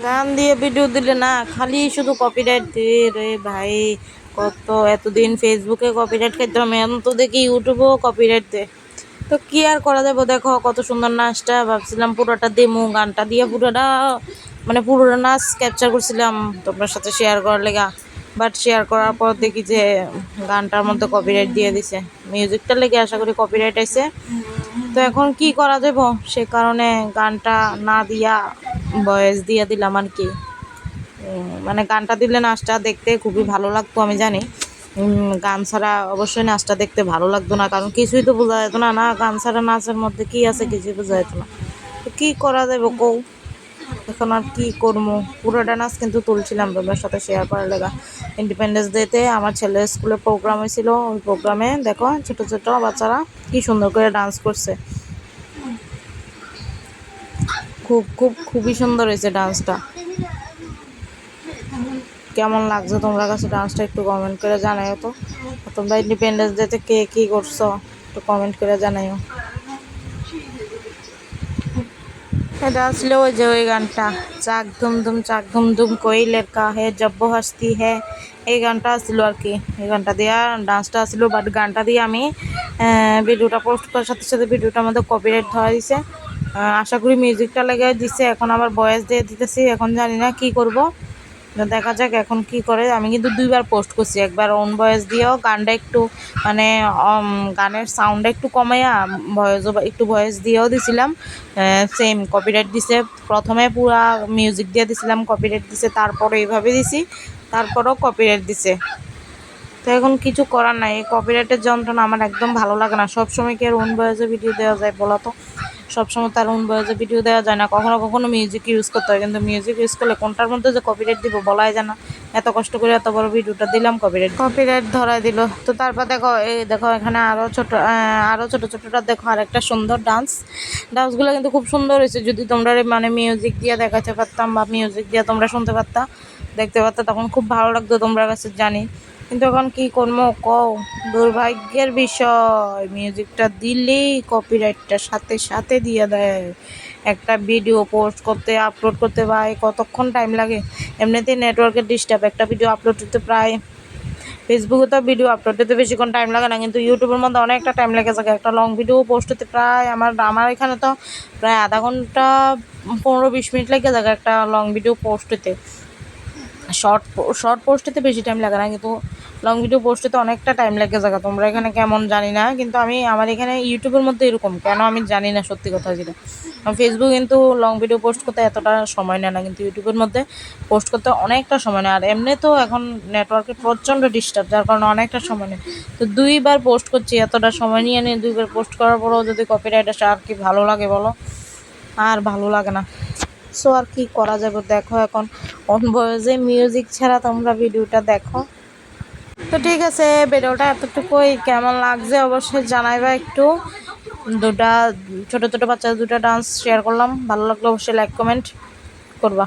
গান দিয়ে ভিডিও দিলে না, খালি শুধু কপিরাইট দিয়ে রে ভাই। কত এতদিন ফেসবুকে কপিরাইট খেতাম, এখন তো দেখি ইউটিউবেও কপিরাইট দে। তো কি আর করা যাবে, দেখো কত সুন্দর নাচটা, ভাবছিলাম পুরোটা দেমু, গানটা দিয়ে পুরোটা মানে পুরোটা নাচ ক্যাপচার করছিলাম তোমার সাথে শেয়ার করার লেগা। বাট শেয়ার করার পর দেখি যে গানটার মধ্যে কপিরাইট দিয়ে দিছে, মিউজিকটা লেগে আশা করি কপিরাইট আইছে। তো এখন কি করা যাব, সে কারণে গানটা না দিয়া ভয়েস দিয়ে দিলাম আর কি। মানে গানটা দিলে নাচটা দেখতে খুবই ভালো লাগতো, আমি জানি। গান ছাড়া অবশ্যই নাচটা দেখতে ভালো লাগতো না, কারণ কিছুই তো বোঝা যেত না, না গান ছাড়া নাচের মধ্যে কি আছে কিছুই বোঝা যেত না। তো কী করা যাবে কৌ, এখন আর কি করবো। পুরোটা নাচ কিন্তু তুলছিলাম তোমার সাথে শেয়ার করার লেগা। ইন্ডিপেন্ডেন্স ডেতে আমার ছেলের স্কুলে প্রোগ্রাম হয়েছিল, ওই প্রোগ্রামে দেখো ছোটো ছোটো বাচ্চারা কি সুন্দর করে ডান্স করছে। খুবই সুন্দর হয়েছে ডান্সটা। কেমন লাগছে তোমরা কাছে ডান্সটা একটু কমেন্ট করে জানাইও তো। তোমরা ইন্ডিপেন্ডেন্স ডেতে কে কী করছো একটু কমেন্ট করে জানাইও। এটা আসলে ওই যে ওই গানটা, চাক ধুম ধুম কোয়েলের কা হে জব্ব হাসতি হে, এই গানটা আসছিল আর কি। এই গানটা দিয়ে ডান্সটা আসছিল, বাট গানটা দিয়ে আমি ভিডিওটা পোস্ট করার সাথে সাথে ভিডিওটার মধ্যে কপিরাইট ধরা দিছে। আশা করি মিউজিকটা লেগে দিছে, এখন আবার ভয়েস দিয়ে দিতেছি, এখন জানি না কি করব। দেখা যাক এখন কি করে। আমি কিন্তু দুইবার পোস্ট করছি, একবার অন ভয়েস দিয়েও গানটা একটু মানে গানের সাউন্ডটা একটু কমাইয়া একটু ভয়েস দিয়েও দিছিলাম, সেম কপিরাইট দিছে। প্রথমে পুরা মিউজিক দিয়ে দিছিলাম, কপিরাইট দিছে, তারপরে এইভাবে দিছি, তারপরেও কপিরাইট দিছে। তো এখন কিছু করার নাই, এই কপিরাইটের যন্ত্রণা আমার একদম ভালো লাগে না। সবসময় কি আর ওন ভয়েসে ভিডিও দেওয়া যায় বলো তো? সবসময় তার ওন ভয়েসে ভিডিও দেওয়া যায় না, কখনো কখনো মিউজিক ইউজ করতে হয়, কিন্তু মিউজিক ইউজ করলে কোনটার মধ্যে যে কপিরাইট দিব বলাই যায় না। এত কষ্ট করে এত বড় ভিডিওটা দিলাম, কপিরাইট ধরাই দিল। তো তারপর দেখো এই দেখো এখানে আরও ছোটো ছোটোটা দেখো, আর একটা সুন্দর ডান্সগুলো কিন্তু খুব সুন্দর হয়েছে। যদি তোমরা মানে মিউজিক দিয়ে দেখাতে পারতাম বা মিউজিক দিয়ে তোমরা শুনতে পারতা, দেখতে পারতা, তখন খুব ভালো লাগতো তোমরা কাছে, জানি। কিন্তু এখন কি করবো কও, দুর্ভাগ্যের বিষয়, মিউজিকটা দিলেই কপিরাইটটা সাথে সাথে দিয়ে দেয়। একটা ভিডিও পোস্ট করতে আপলোড করতে ভাই কতক্ষণ টাইম লাগে, এমনিতেই নেটওয়ার্কের ডিস্টার্ব। একটা ভিডিও আপলোড করতে প্রায়, ফেসবুকে তো ভিডিও আপলোড করতে বেশিক্ষণ টাইম লাগে না, কিন্তু ইউটিউবের মধ্যে অনেকটা টাইম লেগে যায়। একটা লং ভিডিও পোস্ট হতে প্রায় আমার এখানে তো প্রায় আধা ঘন্টা 15-20 মিনিট লেগে যায় একটা লং ভিডিও পোস্ট হতে। শর্ট পোস্ট হতে বেশি টাইম লাগে না, কিন্তু লং ভিডিও পোস্ট হতে অনেকটা টাইম লেগে যায়। তোমরা এখানে কেমন জানি না, কিন্তু আমার এখানে ইউটিউবের মধ্যে এরকম কেন আমি জানি না, সত্যি কথা যেটা। ফেসবুক কিন্তু লং ভিডিও পোস্ট করতে এতটা সময় নেয় না, কিন্তু ইউটিউবের মধ্যে পোস্ট করতে অনেকটা সময় নেয়। আর এমনি তো এখন নেটওয়ার্কের প্রচণ্ড ডিস্টার্ব, যার কারণে অনেকটা সময় নেয়। তো 2বার পোস্ট করছি, এতটা সময় নিয়ে 2বার পোস্ট করার পরেও যদি কপিরাইট আসে, আর কি ভালো লাগে বলো? আর ভালো লাগে না। সো আর কি করা যাবে, দেখো এখন অন ভয়েসে মিউজিক ছাড়া তোমরা ভিডিওটা দেখো। তো ঠিক আছে, ভিডিওটা এতটুকুই, কেমন লাগছে অবশ্যই জানাইবা একটু। ছোটো ছোটো বাচ্চা দুটা ডান্স শেয়ার করলাম, ভালো লাগলো অবশ্যই লাইক কমেন্ট করবা।